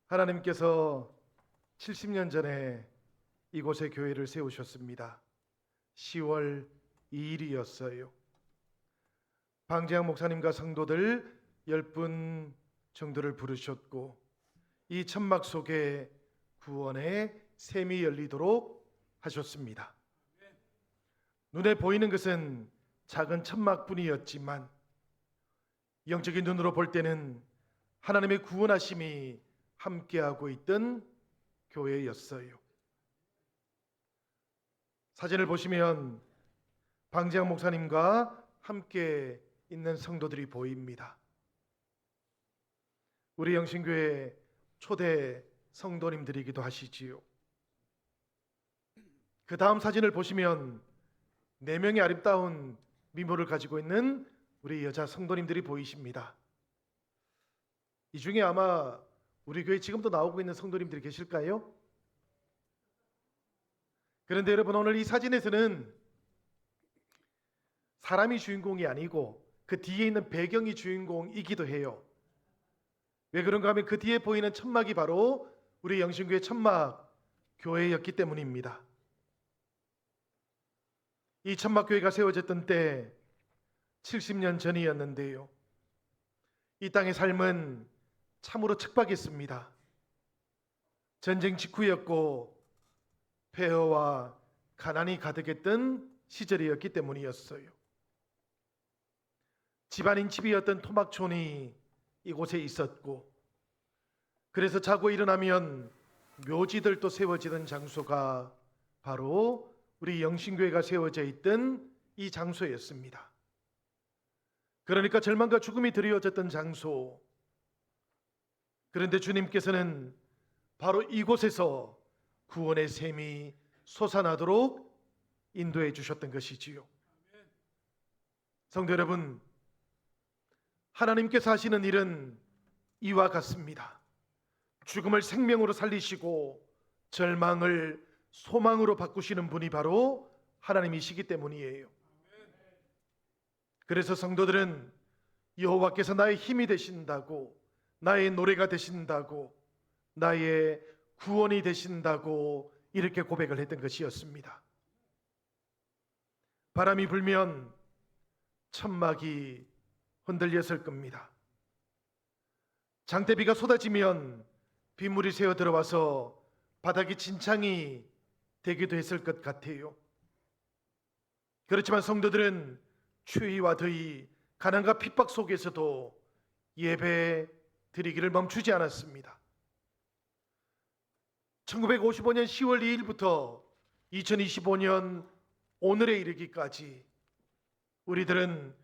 하나님께서 70년 전에 이곳에 교회를 세우셨습니다. 10월 2일이었어요. 방재학 목사님과 성도들 10분 정도를 부르셨고 이 천막 속에 구원의 샘이 열리도록 하셨습니다. 눈에 보이는 것은 작은 천막뿐이었지만 영적인 눈으로 볼 때는 하나님의 구원하심이 함께하고 있던 교회였어요. 사진을 보시면 방재학 목사님과 함께 있는 성도들이 보입니다. 우리 영신교회 초대 성도님들이기도 하시지요. 그 다음 사진을 보시면 4명의 아름다운 미모를 가지고 있는 우리 여자 성도님들이 보이십니다. 이 중에 아마 우리 교회 지금도 나오고 있는 성도님들이 계실까요? 그런데 여러분, 오늘 이 사진에서는 사람이 주인공이 아니고 그 뒤에 있는 배경이 주인공이기도 해요. 왜 그런가 하면 그 뒤에 보이는 천막이 바로 우리 영신교회 천막 교회였기 때문입니다. 이 천막교회가 세워졌던 때 70년 전이었는데요, 이 땅의 삶은 참으로 척박했습니다. 전쟁 직후였고 폐허와 가난이 가득했던 시절이었기 때문이었어요. 집안인 집이었던 토막촌이 이곳에 있었고, 그래서 자고 일어나면 묘지들도 세워지던 장소가 바로 우리 영신교회가 세워져 있던 이 장소였습니다. 그러니까 절망과 죽음이 드리워졌던 장소. 그런데 주님께서는 바로 이곳에서 구원의 샘이 솟아나도록 인도해 주셨던 것이지요. 성도 여러분, 하나님께서 하시는 일은 이와 같습니다. 죽음을 생명으로 살리시고 절망을 소망으로 바꾸시는 분이 바로 하나님이시기 때문이에요. 그래서 성도들은 여호와께서 나의 힘이 되신다고, 나의 노래가 되신다고, 나의 구원이 되신다고 이렇게 고백을 했던 것이었습니다. 바람이 불면 천막이 흔들렸을 겁니다. 장대비가 쏟아지면 빗물이 새어 들어와서 바닥이 진창이 되기도 했을 것 같아요. 그렇지만 성도들은 추위와 더위, 가난과 핍박 속에서도 예배 드리기를 멈추지 않았습니다. 1955년 10월 2일부터 2025년 오늘에 이르기까지 우리들은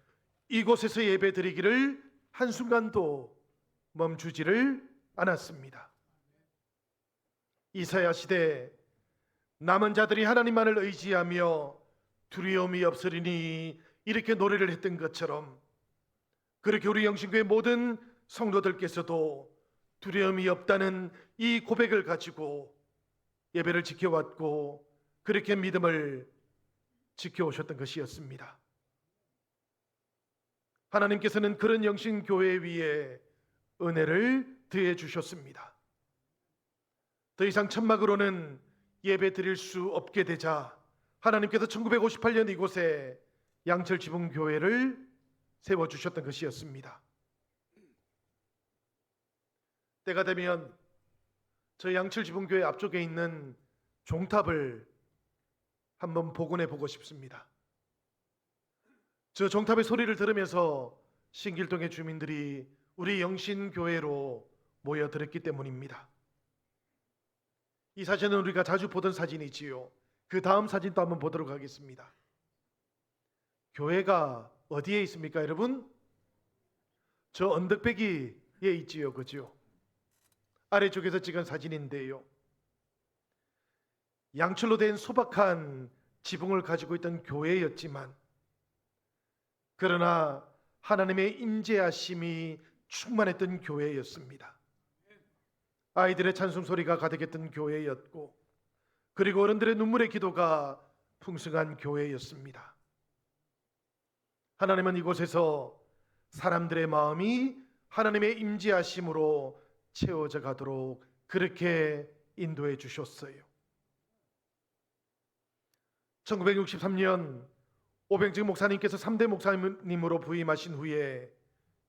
이곳에서 예배 드리기를 한순간도 멈추지를 않았습니다. 이사야 시대 남은 자들이 하나님만을 의지하며 두려움이 없으리니 이렇게 노래를 했던 것처럼, 그렇게 우리 영신교회 모든 성도들께서도 두려움이 없다는 이 고백을 가지고 예배를 지켜왔고 그렇게 믿음을 지켜오셨던 것이었습니다. 하나님께서는 그런 영신교회 위에 은혜를 더해 주셨습니다. 더 이상 천막으로는 예배 드릴 수 없게 되자 하나님께서 1958년 이곳에 양철지붕교회를 세워주셨던 것이었습니다. 때가 되면 저 양철지붕교회 앞쪽에 있는 종탑을 한번 복원해 보고 싶습니다. 저 종탑의 소리를 들으면서 신길동의 주민들이 우리 영신교회로 모여들었기 때문입니다. 이 사진은 우리가 자주 보던 사진이지요. 그 다음 사진도 한번 보도록 하겠습니다. 교회가 어디에 있습니까, 여러분? 저 언덕배기에 있지요, 그죠? 아래쪽에서 찍은 사진인데요, 양철로 된 소박한 지붕을 가지고 있던 교회였지만, 그러나 하나님의 임재하심이 충만했던 교회였습니다. 아이들의 찬송 소리가 가득했던 교회였고, 그리고 어른들의 눈물의 기도가 풍성한 교회였습니다. 하나님은 이곳에서 사람들의 마음이 하나님의 임재하심으로 채워져 가도록 그렇게 인도해 주셨어요. 1963년 오병직 목사님께서 3대 목사님으로 부임하신 후에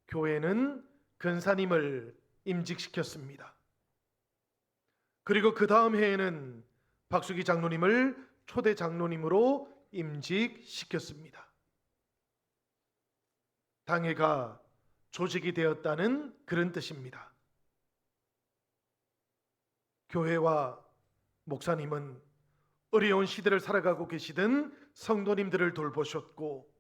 교회는 근사님을 임직시켰습니다. 그리고 그 다음 해에는 박수기 장로님을 초대 장로님으로 임직시켰습니다. 당회가 조직이 되었다는 그런 뜻입니다. 교회와 목사님은 어려운 시대를 살아가고 계시던 성도님들을 돌보셨고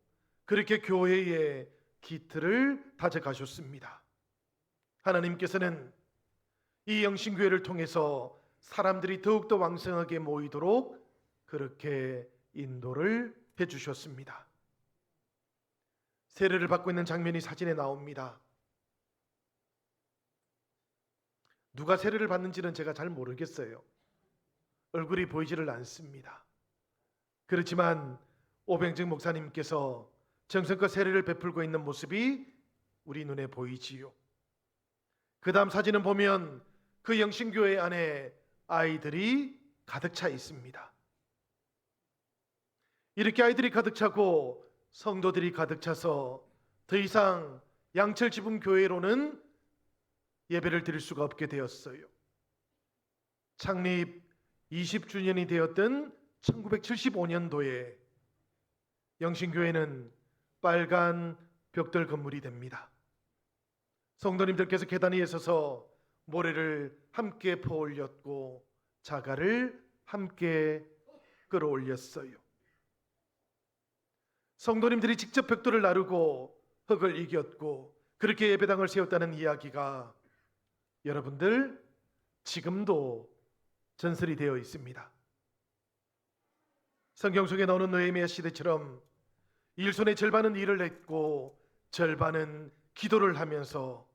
그렇게 교회의 기틀을 다져가셨습니다. 하나님께서는 이 영신교회를 통해서 사람들이 더욱더 왕성하게 모이도록 그렇게 인도를 해주셨습니다. 세례를 받고 있는 장면이 사진에 나옵니다. 누가 세례를 받는지는 제가 잘 모르겠어요. 얼굴이 보이지를 않습니다. 그렇지만 오병직 목사님께서 정성껏 세례를 베풀고 있는 모습이 우리 눈에 보이지요. 그 다음 사진은 보면 그 영신교회 안에 아이들이 가득 차 있습니다. 이렇게 아이들이 가득 차고 성도들이 가득 차서 더 이상 양철지붕교회로는 예배를 드릴 수가 없게 되었어요. 창립 20주년이 되었던 1975년도에 영신교회는 빨간 벽돌 건물이 됩니다. 성도님들께서 계단 위에 서서 모래를 함께 퍼올렸고 자갈을 함께 끌어올렸어요. 성도님들이 직접 벽돌을 나르고 흙을 이겼고 그렇게 예배당을 세웠다는 이야기가 여러분들 지금도 전설이 되어 있습니다. 성경 속에 나오는 느헤미야 시대처럼 일손의 절반은 일을 했고 절반은 기도를 하면서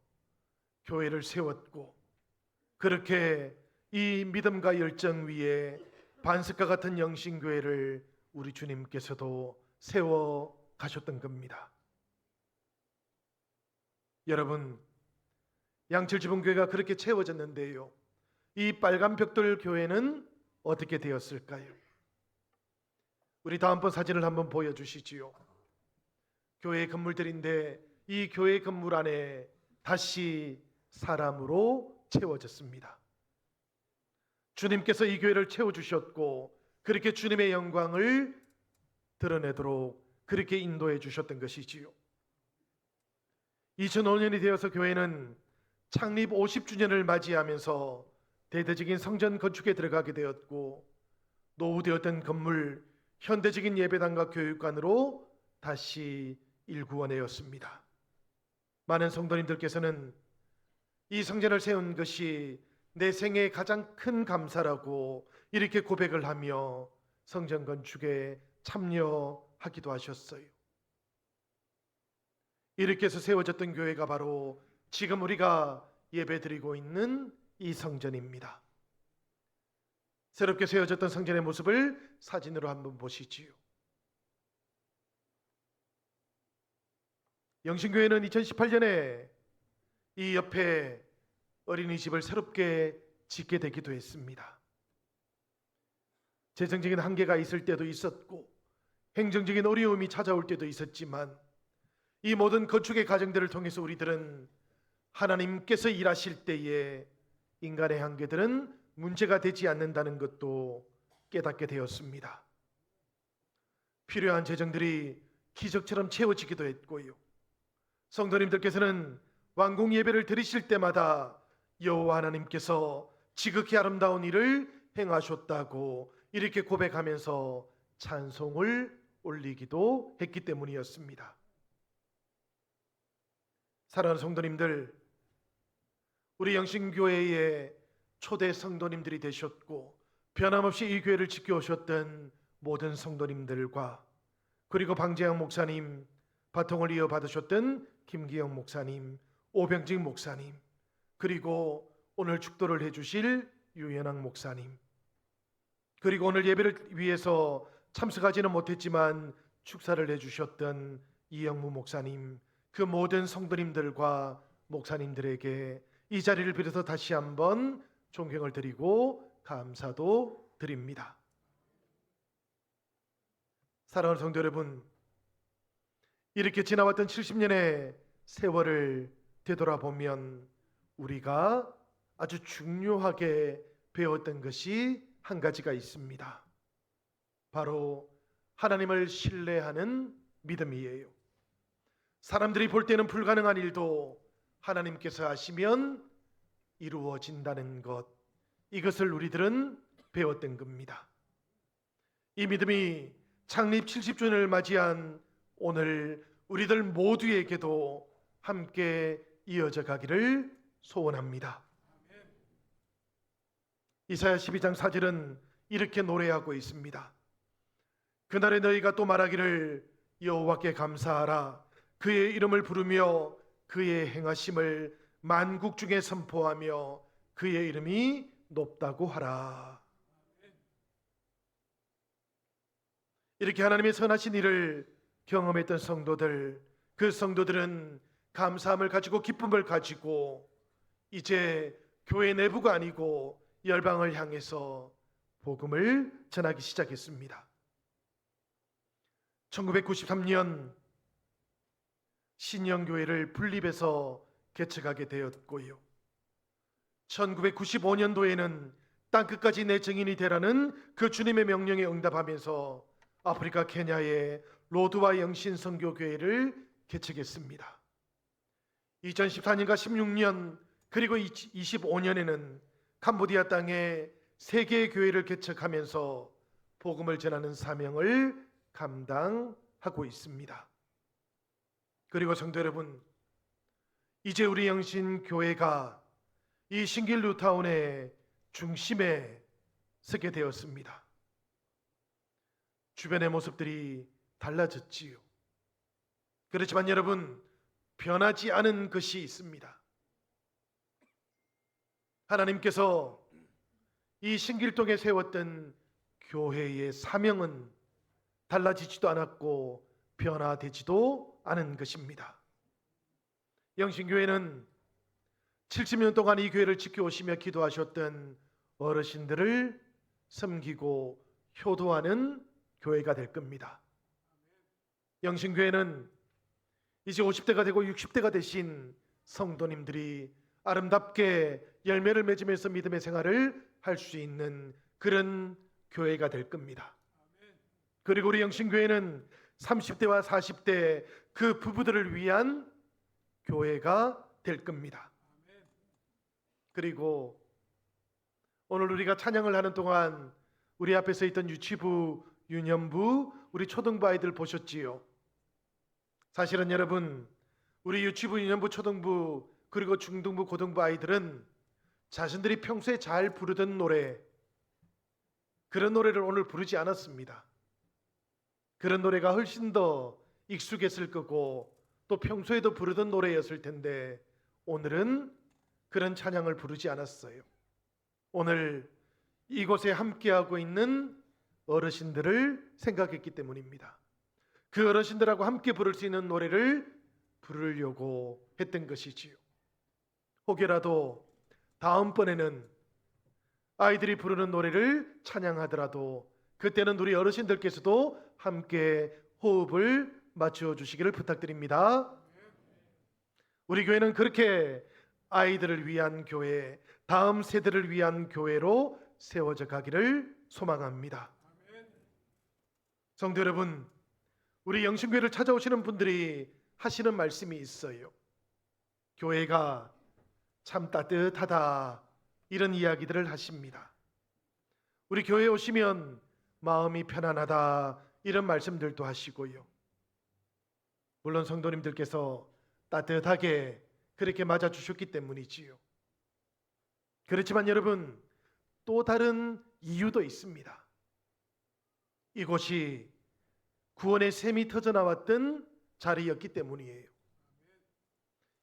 교회를 세웠고 그렇게 이 믿음과 열정 위에 반석과 같은 영신교회를 우리 주님께서도 세워 가셨던 겁니다. 여러분, 양철지붕교회가 그렇게 채워졌는데요. 이 빨간 벽돌 교회는 어떻게 되었을까요? 우리 다음번 사진을 한번 보여주시지요. 교회 건물들인데 이 교회 건물 안에 다시 사람으로 채워졌습니다. 주님께서 이 교회를 채워주셨고 그렇게 주님의 영광을 드러내도록 그렇게 인도해 주셨던 것이지요. 2005년이 되어서 교회는 창립 50주년을 맞이하면서 대대적인 성전 건축에 들어가게 되었고 노후되었던 건물 현대적인 예배당과 교육관으로 다시 일구어내었습니다. 많은 성도님들께서는 이 성전을 세운 것이 내 생애의 가장 큰 감사라고 이렇게 고백을 하며 성전 건축에 참여하기도 하셨어요. 이렇게 해서 세워졌던 교회가 바로 지금 우리가 예배드리고 있는 이 성전입니다. 새롭게 세워졌던 성전의 모습을 사진으로 한번 보시지요. 영신교회는 2018년에 이 옆에 어린이집을 새롭게 짓게 되기도 했습니다. 재정적인 한계가 있을 때도 있었고 행정적인 어려움이 찾아올 때도 있었지만 이 모든 건축의 과정들을 통해서 우리들은 하나님께서 일하실 때에 인간의 한계들은 문제가 되지 않는다는 것도 깨닫게 되었습니다. 필요한 재정들이 기적처럼 채워지기도 했고요. 성도님들께서는 완공 예배를 드리실 때마다 여호와 하나님께서 지극히 아름다운 일을 행하셨다고 이렇게 고백하면서 찬송을 올리기도 했기 때문이었습니다. 사랑하는 성도님들, 우리 영신교회의 초대 성도님들이 되셨고 변함없이 이 교회를 지켜오셨던 모든 성도님들과 그리고 방재영 목사님, 바통을 이어받으셨던 김기영 목사님, 오병직 목사님, 그리고 오늘 축도를 해주실 유현학 목사님, 그리고 오늘 예배를 위해서 참석하지는 못했지만 축사를 해주셨던 이영무 목사님, 그 모든 성도님들과 목사님들에게 이 자리를 빌어서 다시 한번 존경을 드리고 감사도 드립니다. 사랑하는 성도 여러분, 이렇게 지나왔던 70년의 세월을 되돌아보면 우리가 아주 중요하게 배웠던 것이 한 가지가 있습니다. 바로 하나님을 신뢰하는 믿음이에요. 사람들이 볼 때는 불가능한 일도 하나님께서 하시면 이루어진다는 것, 이것을 우리들은 배웠던 겁니다. 이 믿음이 창립 70주년을 맞이한 오늘 우리들 모두에게도 함께 이어져 가기를 소원합니다. 이사야 12장 4절은 이렇게 노래하고 있습니다. 그날에 너희가 또 말하기를 여호와께 감사하라. 그의 이름을 부르며 그의 행하심을 만국 중에 선포하며 그의 이름이 높다고 하라. 이렇게 하나님의 선하신 일을 경험했던 성도들, 그 성도들은 감사함을 가지고 기쁨을 가지고 이제 교회 내부가 아니고 열방을 향해서 복음을 전하기 시작했습니다. 1993년 신영교회를 분립해서 개척하게 되었고요. 1995년도에는 땅끝까지 내 증인이 되라는 그 주님의 명령에 응답하면서 아프리카 케냐의 로드와 영신 선교교회를 개척했습니다. 2014년과 16년 그리고 25년에는 캄보디아 땅에 세 개의 교회를 개척하면서 복음을 전하는 사명을 감당하고 있습니다. 그리고 성도 여러분, 이제 우리 영신교회가 이 신길 뉴타운의 중심에 서게 되었습니다. 주변의 모습들이 달라졌지요. 그렇지만 여러분, 변하지 않은 것이 있습니다. 하나님께서 이 신길동에 세웠던 교회의 사명은 달라지지도 않았고 변화되지도 않은 것입니다. 영신교회는 70년 동안 이 교회를 지켜오시며 기도하셨던 어르신들을 섬기고 효도하는 교회가 될 겁니다. 영신교회는 이제 50대가 되고 60대가 되신 성도님들이 아름답게 열매를 맺으면서 믿음의 생활을 할 수 있는 그런 교회가 될 겁니다. 그리고 우리 영신교회는 30대와 40대 그 부부들을 위한 교회가 될 겁니다. 그리고 오늘 우리가 찬양을 하는 동안 우리 앞에서 있던 유치부, 유년부, 우리 초등부 아이들 보셨지요? 사실은 여러분, 우리 유치부, 유년부, 초등부 그리고 중등부, 고등부 아이들은 자신들이 평소에 잘 부르던 노래, 그런 노래를 오늘 부르지 않았습니다. 그런 노래가 훨씬 더 익숙했을 거고 또 평소에도 부르던 노래였을 텐데 오늘은 그런 찬양을 부르지 않았어요. 오늘 이곳에 함께하고 있는 어르신들을 생각했기 때문입니다. 그 어르신들하고 함께 부를 수 있는 노래를 부르려고 했던 것이지요. 혹여라도 다음번에는 아이들이 부르는 노래를 찬양하더라도 그때는 우리 어르신들께서도 함께 호흡을 맞춰 주시기를 부탁드립니다. 우리 교회는 그렇게 아이들을 위한 교회, 다음 세대를 위한 교회로 세워져 가기를 소망합니다. 성도 여러분, 우리 영신교회를 찾아오시는 분들이 하시는 말씀이 있어요. 교회가 참 따뜻하다, 이런 이야기들을 하십니다. 우리 교회에 오시면 마음이 편안하다, 이런 말씀들도 하시고요. 물론 성도님들께서 따뜻하게 그렇게 맞아주셨기 때문이지요. 그렇지만 여러분, 또 다른 이유도 있습니다. 이곳이 구원의 샘이 터져나왔던 자리였기 때문이에요.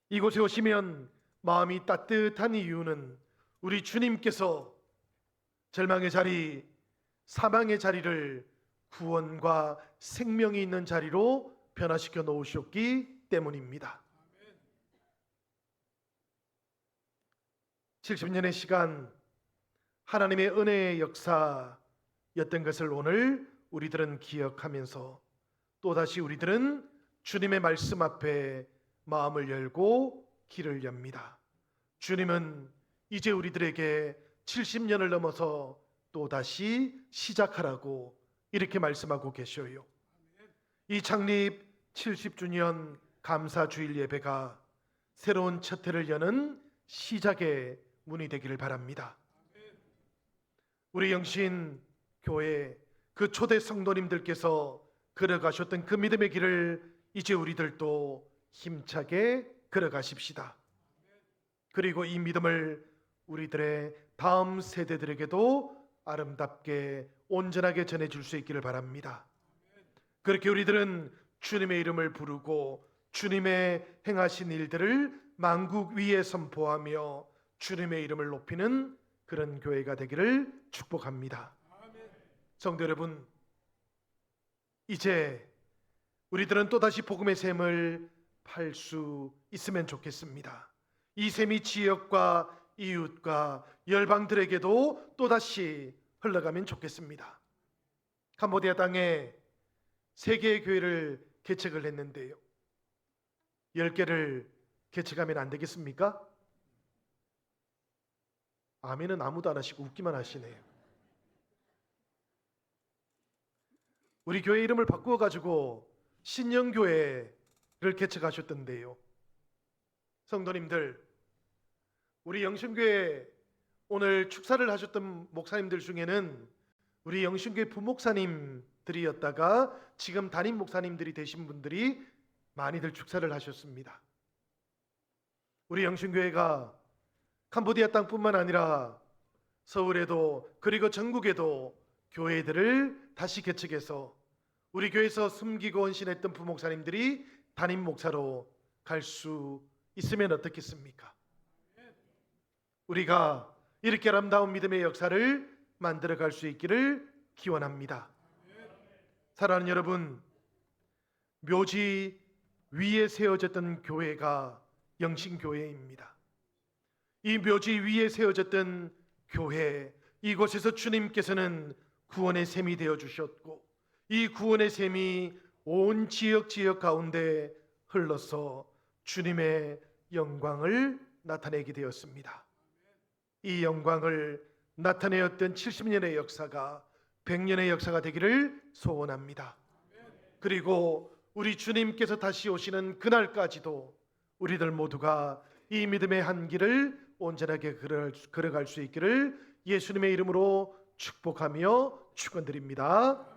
이곳에 오시면 마음이 따뜻한 이유는 우리 주님께서 절망의 자리, 사망의 자리를 구원과 생명이 있는 자리로 변화시켜 놓으셨기 때문입니다. 70년의 시간, 하나님의 은혜의 역사였던 것을 오늘 우리들은 기억하면서 또다시 우리들은 주님의 말씀 앞에 마음을 열고 길을 엽니다. 주님은 이제 우리들에게 70년을 넘어서 또다시 시작하라고 이렇게 말씀하고 계셔요. 이 창립 70주년 감사주일 예배가 새로운 첫 해를 여는 시작의 문이 되기를 바랍니다. 우리 영신교회 그 초대 성도님들께서 걸어가셨던 그 믿음의 길을 이제 우리들도 힘차게 걸어가십시다. 그리고 이 믿음을 우리들의 다음 세대들에게도 아름답게 온전하게 전해줄 수 있기를 바랍니다. 그렇게 우리들은 주님의 이름을 부르고 주님의 행하신 일들을 만국 위에 선포하며 주님의 이름을 높이는 그런 교회가 되기를 축복합니다. 성도 여러분, 이제 우리들은 또다시 복음의 샘을 팔 수 있으면 좋겠습니다. 이 샘이 지역과 이웃과 열방들에게도 또다시 흘러가면 좋겠습니다. 캄보디아 땅에 3개의 교회를 개척을 했는데요, 10개를 개척하면 안 되겠습니까? 아멘은 아무도 안 하시고 웃기만 하시네요. 우리 교회 이름을 바꾸어 가지고 신영교회를 개척하셨던데요. 성도님들, 우리 영신교회 오늘 축사를 하셨던 목사님들 중에는 우리 영신교회 부목사님들이었다가 지금 담임 목사님들이 되신 분들이 많이들 축사를 하셨습니다. 우리 영신교회가 캄보디아 땅뿐만 아니라 서울에도 그리고 전국에도 교회들을 다시 개척해서 우리 교회에서 숨기고 헌신했던 부목사님들이 담임 목사로 갈 수 있으면 어떻겠습니까? 우리가 이렇게 아름다운 믿음의 역사를 만들어갈 수 있기를 기원합니다. 사랑하는 여러분, 묘지 위에 세워졌던 교회가 영신교회입니다. 이 묘지 위에 세워졌던 교회, 이곳에서 주님께서는 구원의 샘이 되어 주셨고 이 구원의 샘이 온 지역 가운데 흘러서 주님의 영광을 나타내게 되었습니다. 이 영광을 나타내었던 70년의 역사가 100년의 역사가 되기를 소원합니다. 그리고 우리 주님께서 다시 오시는 그날까지도 우리들 모두가 이 믿음의 한 길을 온전하게 걸어갈 수 있기를 예수님의 이름으로 축복하며 축원드립니다.